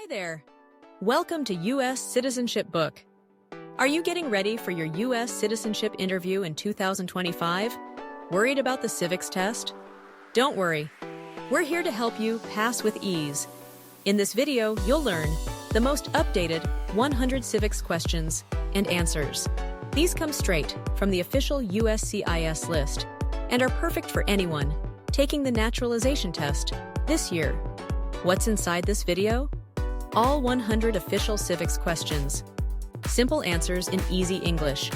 there! Welcome to U.S. Citizenship Book. Are you getting ready for your U.S. citizenship interview in 2025? Worried about the Civics Test? Don't worry. We're here to help you pass with ease. In this video, you'll learn the most updated 100 civics questions and answers. These come straight from the official USCIS list and are perfect for anyone taking the Naturalization test this year. What's inside this video? All 100 official civics questions. Simple answers in easy English.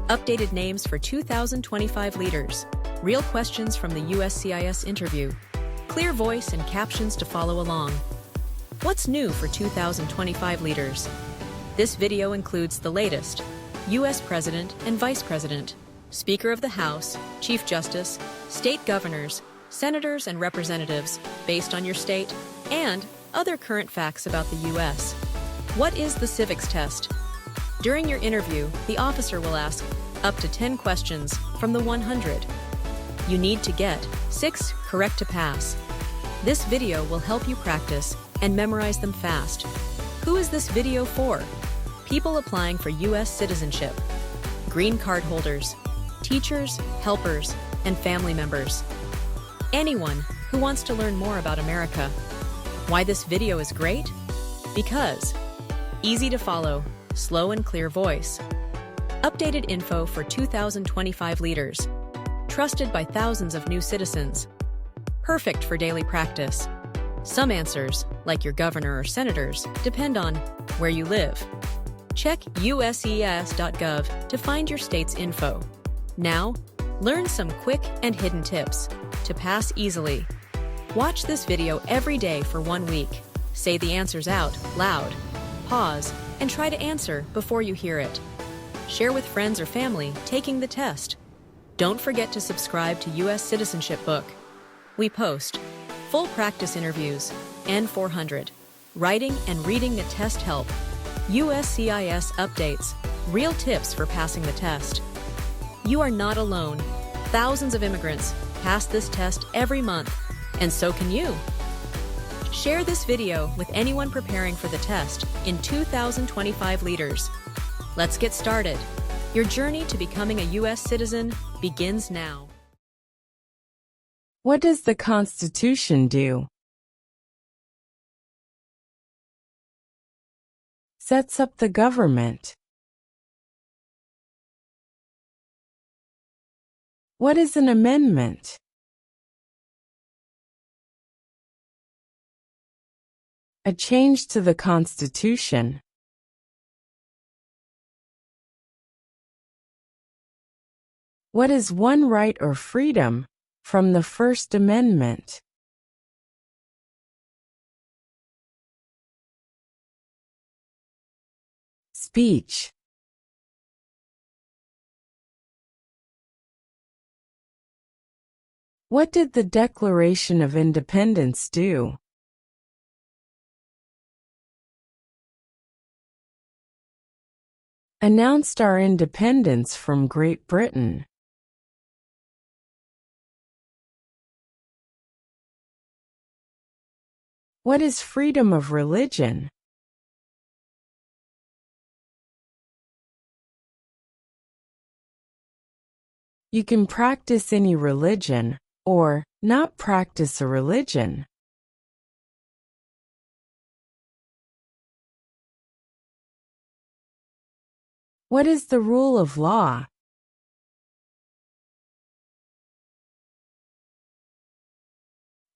Updated names for 2025 leaders. Real questions from the USCIS interview. Clear voice and captions to follow along. What's new for 2025 leaders? This video includes the latest: U.S. President and Vice President, Speaker of the House, Chief Justice, state governors, senators and representatives based on your state, and other current facts about the U.S. What is the civics test? During your interview, the officer will ask up to 10 questions from the 100. You need to get 6 correct to pass. This video will help you practice and memorize them fast. Who is this video for? People applying for U.S. citizenship, green card holders, teachers, helpers, and family members. Anyone who wants to learn more about America. Why this video is great? Because easy to follow, slow and clear voice. Updated info for 2025 leaders. Trusted by thousands of new citizens. Perfect for daily practice. Some answers, like your governor or senators, depend on where you live. Check uscis.gov to find your state's info. Now, learn some quick and hidden tips to pass easily. Watch this video every day for 1 week. Say the answers out loud. Pause and try to answer before you hear it. Share with friends or family taking the test. Don't forget to subscribe to U.S. Citizenship Book. We post full practice interviews, N400, writing and reading the test help, USCIS updates, real tips for passing the test. You are not alone. Thousands of immigrants pass this test every month, and so can you. Share this video with anyone preparing for the test in 2025 leaders. Let's get started. Your journey to becoming a U.S. citizen begins now. What does the Constitution do? Sets up the government. What is an amendment? A change to the Constitution. What is one right or freedom from the First Amendment? Speech. What did the Declaration of Independence do? Announced our independence from Great Britain. What is freedom of religion? You can practice any religion, or not practice a religion. What is the rule of law?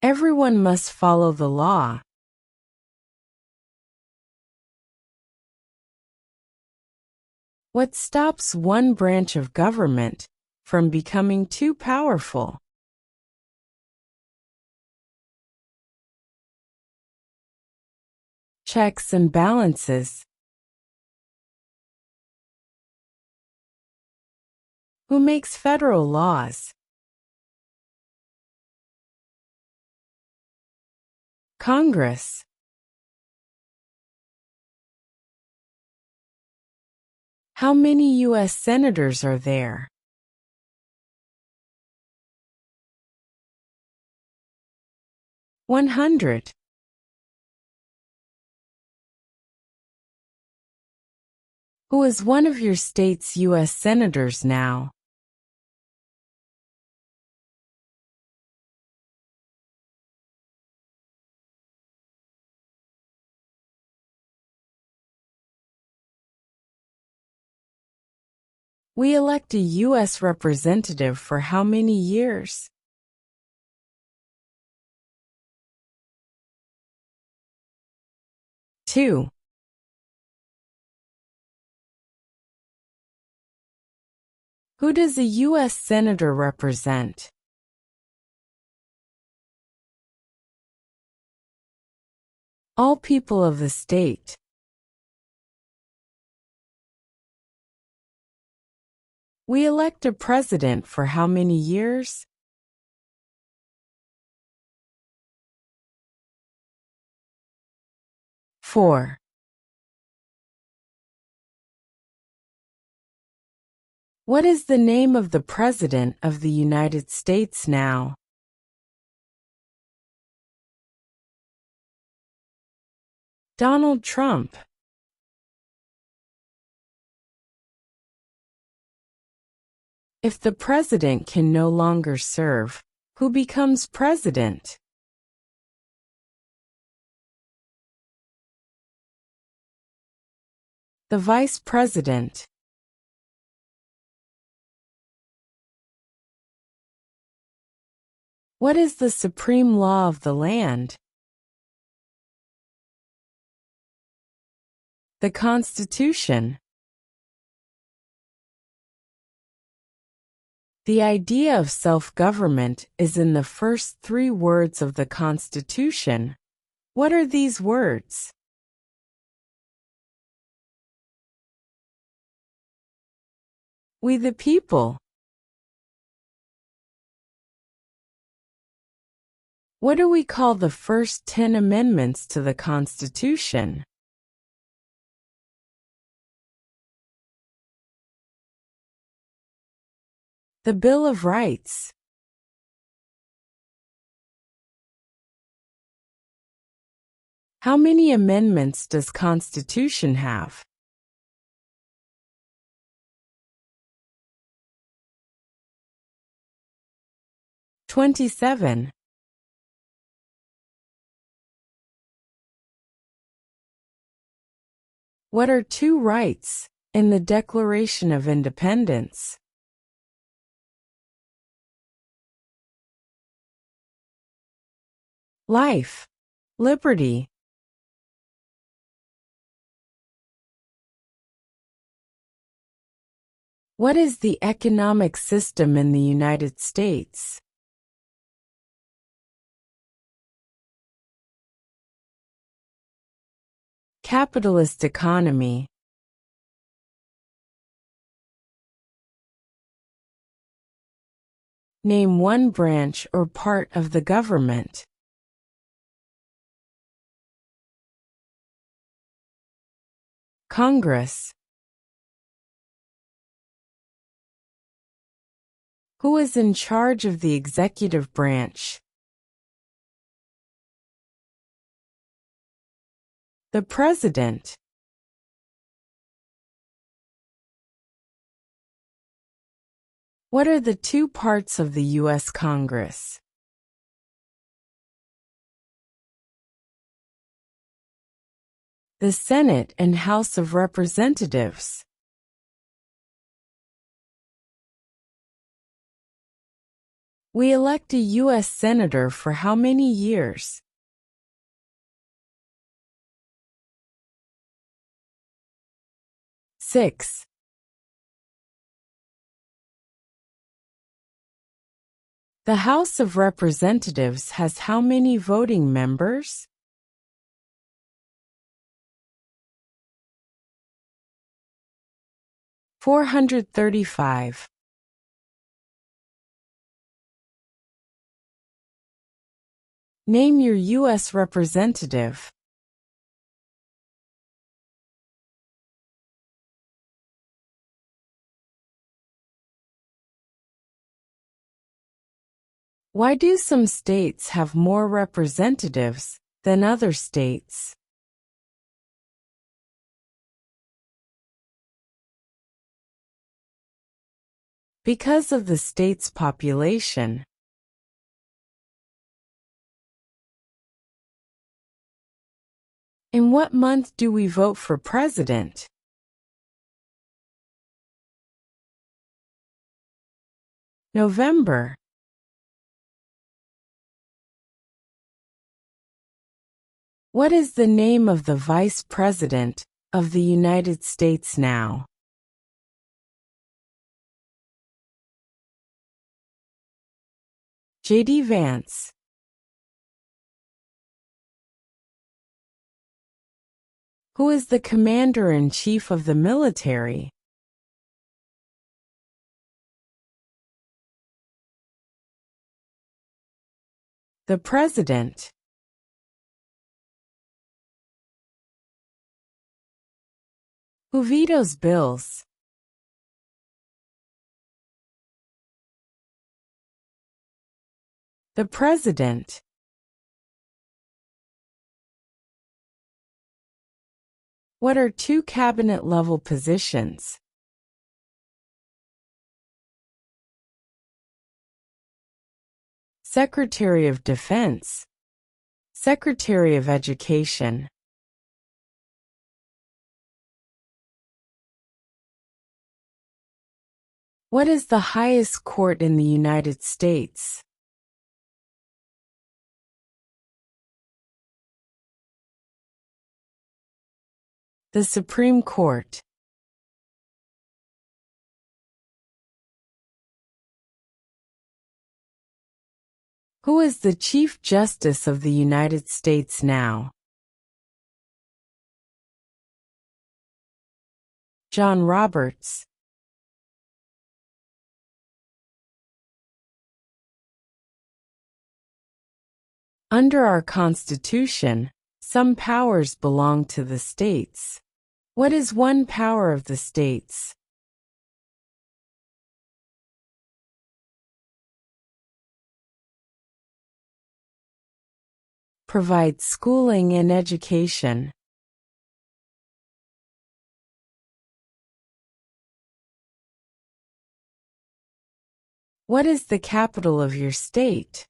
Everyone must follow the law. What stops one branch of government from becoming too powerful? Checks and balances. Who makes federal laws? Congress. How many U.S. senators are there? 100. Who is one of your state's U.S. senators now? We elect a U.S. representative for how many years? 2. Who does a U.S. senator represent? All people of the state. We elect a president for how many years? 4. What is the name of the President of the United States now? Donald Trump. If the president can no longer serve, who becomes president? The vice president. What is the supreme law of the land? The Constitution. The idea of self-government is in the first 3 words of the Constitution. What are these words? We the people. What do we call the first 10 amendments to the Constitution? The Bill of Rights. How many amendments does Constitution have? "27. What are 2 rights in the Declaration of Independence? Life, liberty. What is the economic system in the United States? Capitalist economy. Name one branch or part of the government. Congress. Who is in charge of the executive branch? The President. What are the 2 parts of the U.S. Congress? The Senate and House of Representatives. We elect a U.S. senator for how many years? 6. The House of Representatives has how many voting members? 435. Name your U.S. representative. Why do some states have more representatives than other states? Because of the state's population. In what month do we vote for president? November. What is the name of the Vice President of the United States now? JD Vance. Who is the Commander-in-Chief of the military? The President. Who vetoes bills? The President. What are two cabinet-level positions? Secretary of Defense. Secretary of Education. What is the highest court in the United States? The Supreme Court. Who is the Chief Justice of the United States now? John Roberts. Under our Constitution, some powers belong to the states. What is one power of the states? Provide schooling and education. What is the capital of your state?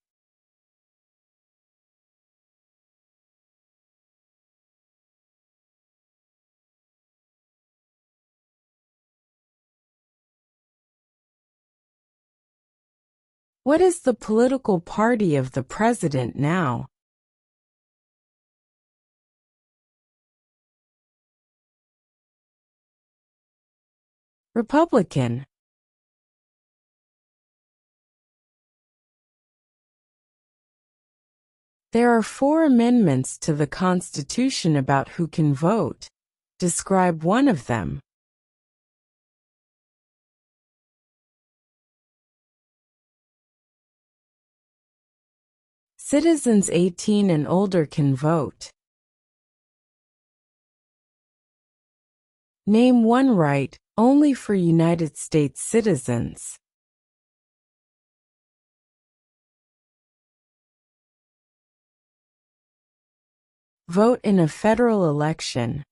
What is the political party of the president now? Republican. There are 4 amendments to the Constitution about who can vote. Describe one of them. Citizens 18 and older can vote. Name one right only for United States citizens. Vote in a federal election.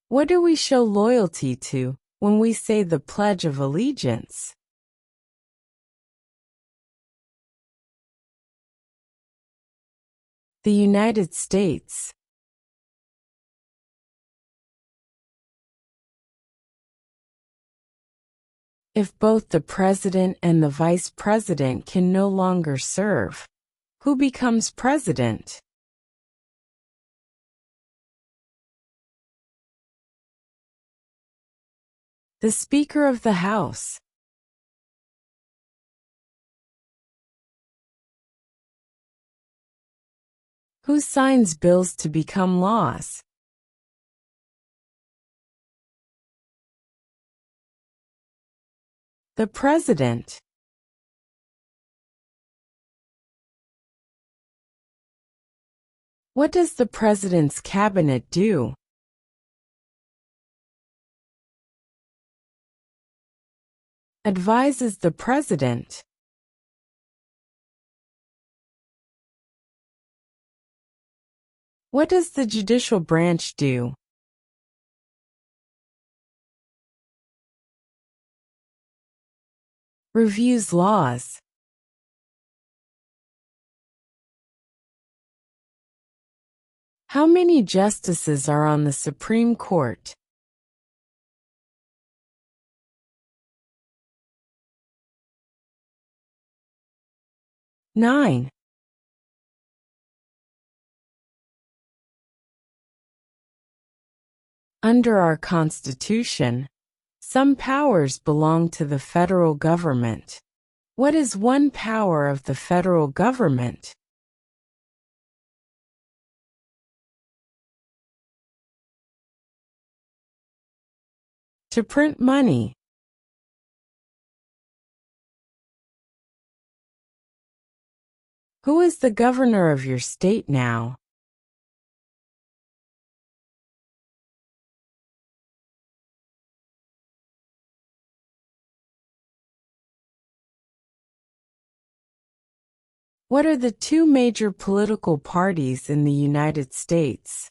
What do we show loyalty to when we say the Pledge of Allegiance? The United States. If both the president and the vice president can no longer serve, who becomes president? The Speaker of the House. Who signs bills to become laws? The President. What does the President's cabinet do? Advises the President. What does the judicial branch do? Reviews laws. How many justices are on the Supreme Court? 9. Under our Constitution, some powers belong to the federal government. What is one power of the federal government? To print money. Who is the governor of your state now? What are the two major political parties in the United States?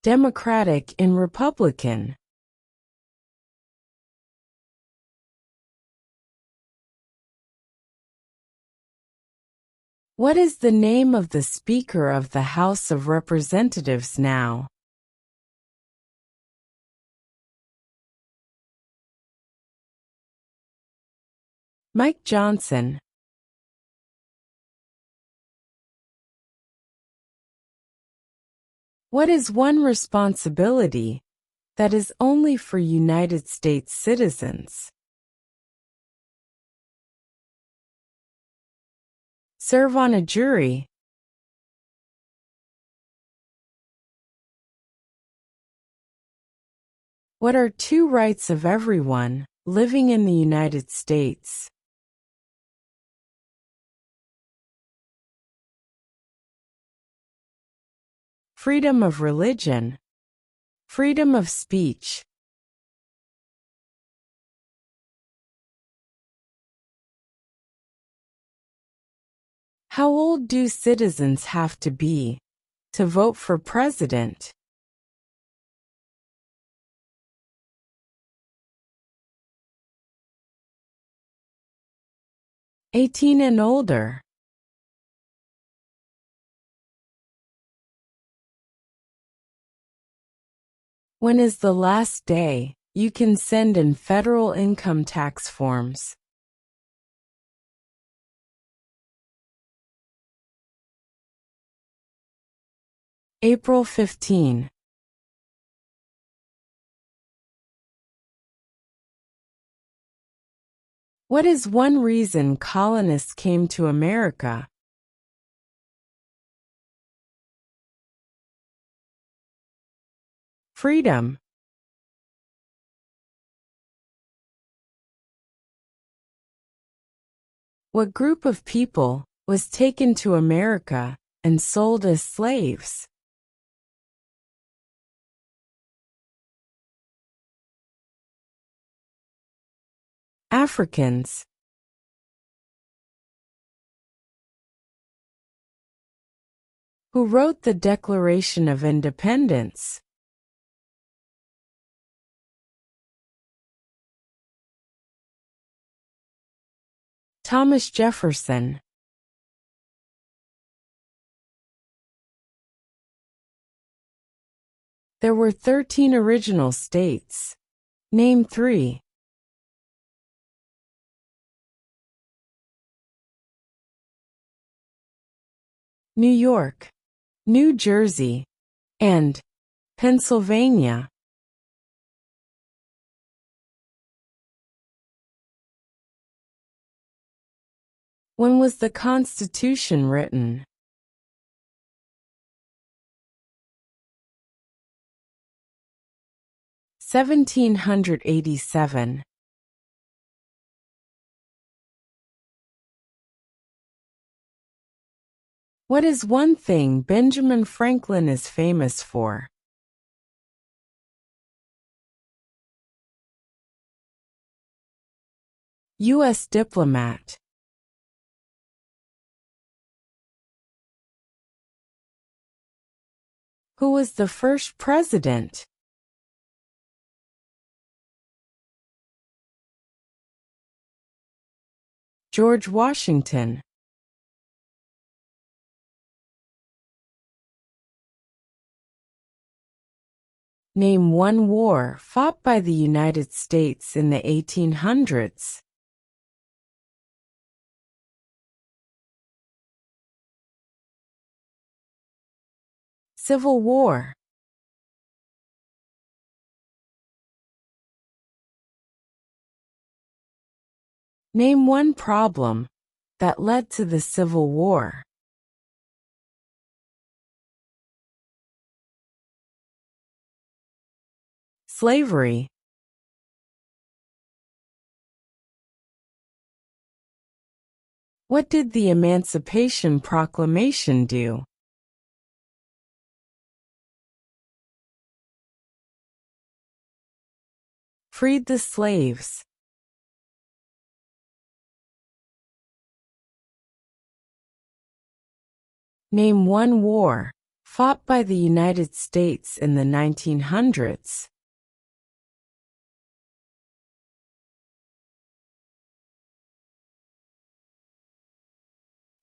Democratic and Republican. What is the name of the Speaker of the House of Representatives now? Mike Johnson. What is one responsibility that is only for United States citizens? Serve on a jury. What are two rights of everyone living in the United States? Freedom of religion. Freedom of speech. How old do citizens have to be to vote for president? 18 and older. When is the last day you can send in federal income tax forms? April 15. What is one reason colonists came to America? Freedom. What group of people was taken to America and sold as slaves? Africans. Who wrote the Declaration of Independence? Thomas Jefferson. There were 13 original states. Name 3. New York, New Jersey, and Pennsylvania. When was the Constitution written? (1787). What is one thing Benjamin Franklin is famous for? U.S. diplomat. Who was the first president? George Washington. Name one war fought by the United States in the 1800s. Civil War. Name one problem that led to the Civil War. Slavery. What did the Emancipation Proclamation do? Freed the slaves. Name one war fought by the United States in the 1900s.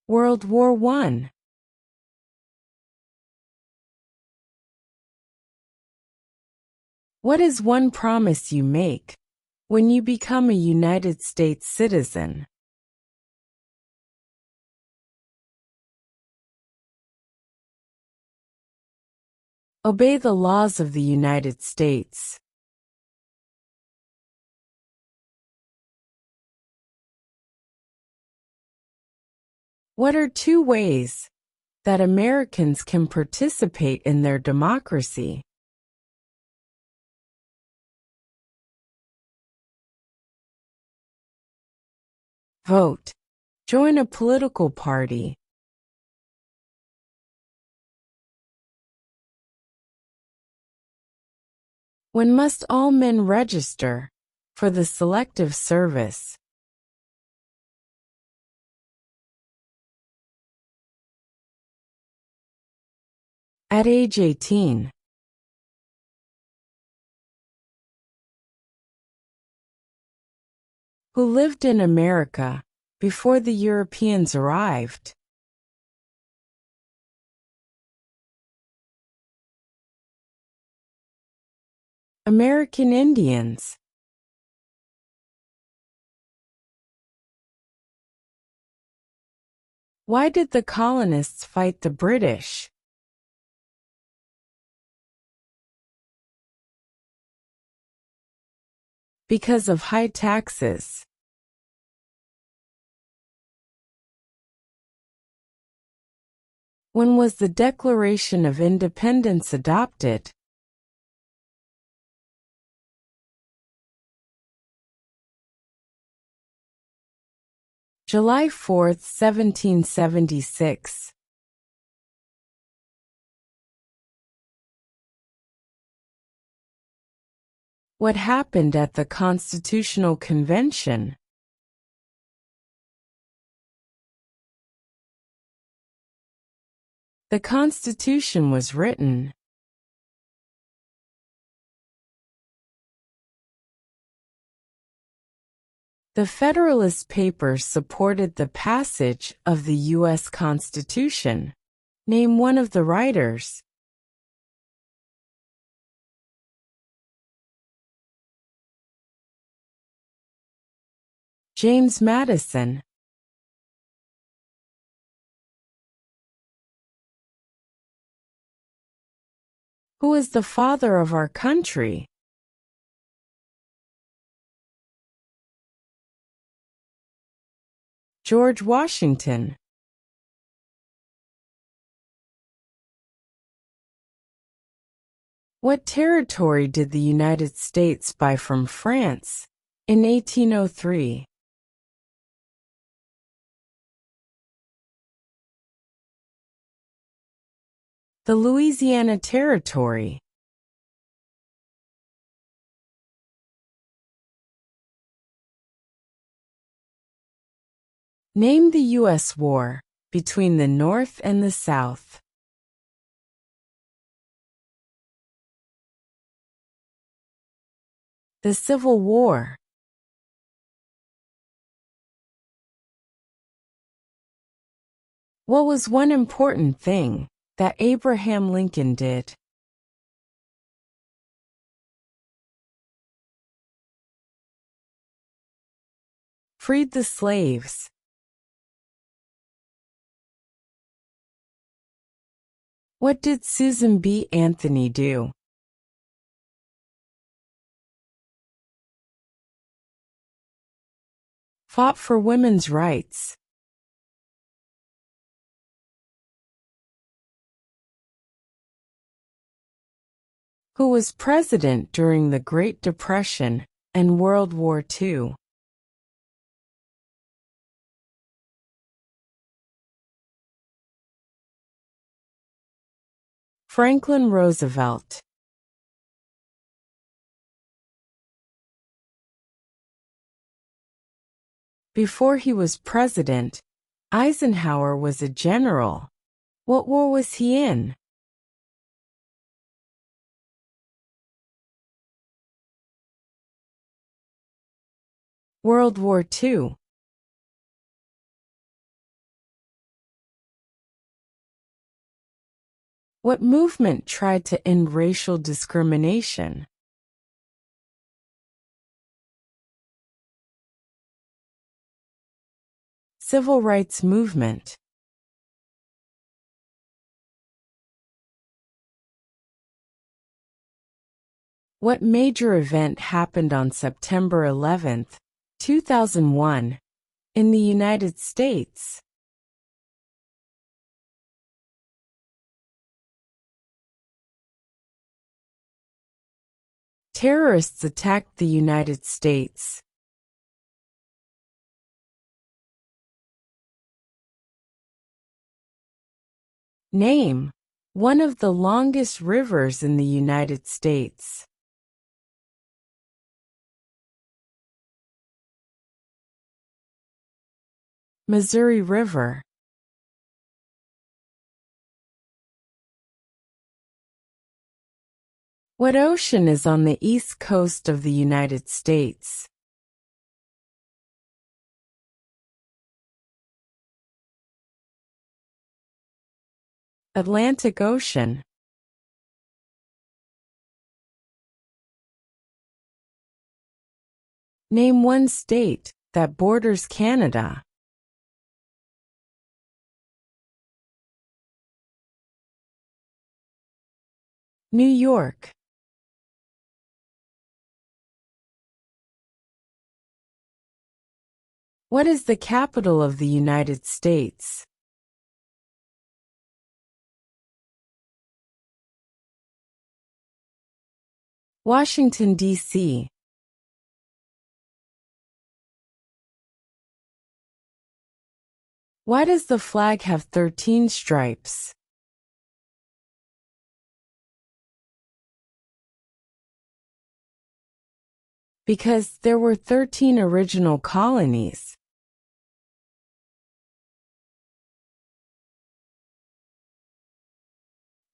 World War I. What is one promise you make when you become a United States citizen? Obey the laws of the United States. What are two ways that Americans can participate in their democracy? Vote. Join a political party. When must all men register for the Selective Service? At age 18. Who lived in America before the Europeans arrived? American Indians. Why did the colonists fight the British? Because of high taxes. When was the Declaration of Independence adopted? July 4, 1776. What happened at the Constitutional Convention? The Constitution was written. The Federalist Papers supported the passage of the U.S. Constitution. Name one of the writers. James Madison. Who is the father of our country? George Washington. What territory did the United States buy from France in 1803? The Louisiana Territory. Name the U.S. war between the North and the South. The Civil War. What was one important thing that Abraham Lincoln did? Freed the slaves. What did Susan B. Anthony do? Fought for women's rights. Who was president during the Great Depression and World War II? Franklin Roosevelt. Before he was president, Eisenhower was a general. What war was he in? World War II. What movement tried to end racial discrimination? Civil rights movement. What major event happened on September 11, 2001, in the United States? Terrorists attacked the United States. Name one of the longest rivers in the United States. Missouri River. What ocean is on the east coast of the United States? Atlantic Ocean. Name one state that borders Canada. New York. What is the capital of the United States? Washington, D.C. Why does the flag have 13 stripes? Because there were 13 original colonies.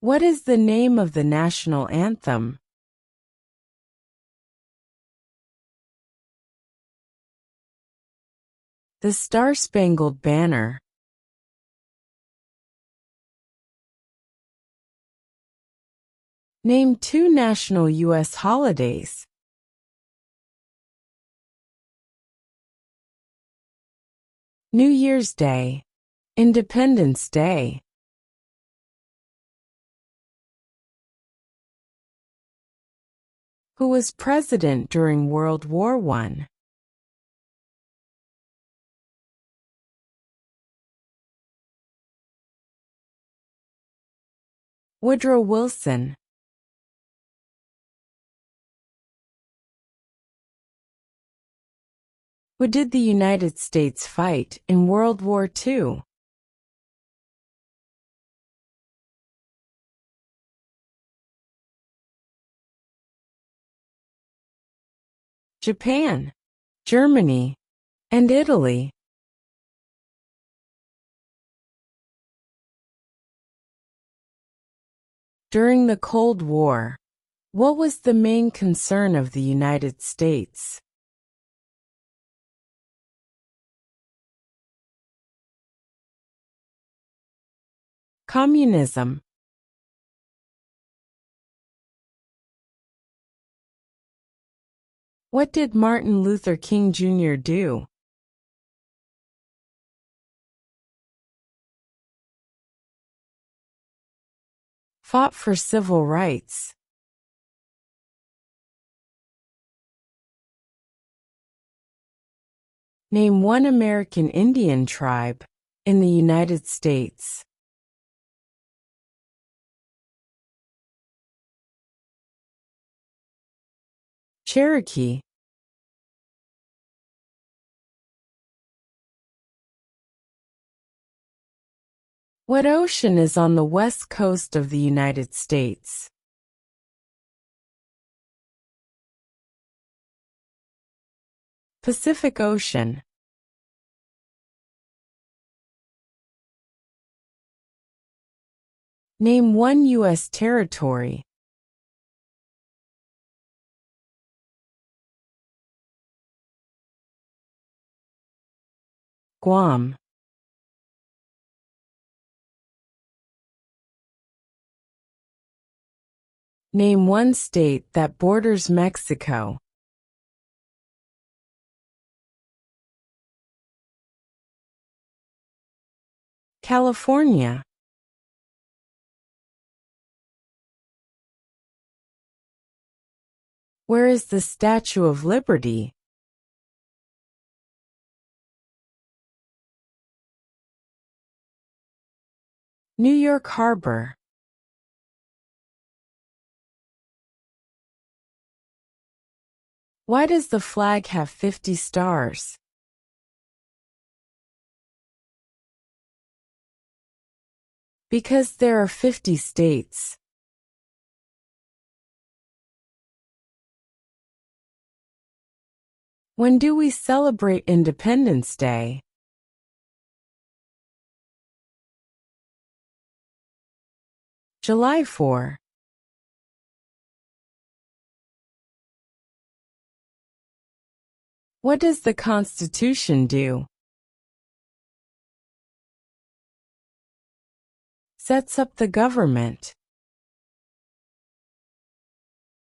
What is the name of the national anthem? The Star-Spangled Banner. Name two national U.S. holidays. New Year's Day. Independence Day. Who was president during World War I? Woodrow Wilson. Who did the United States fight in World War II? Japan, Germany, and Italy. During the Cold War, what was the main concern of the United States? Communism. What did Martin Luther King Jr. do? Fought for civil rights. Name one American Indian tribe in the United States. Cherokee. What ocean is on the west coast of the United States? Pacific Ocean. Name one U.S. territory. Guam. Name one state that borders Mexico. California. Where is the Statue of Liberty? New York Harbor. Why does the flag have 50 stars? Because there are 50 states. When do we celebrate Independence Day? July 4. What does the Constitution do? Sets up the government.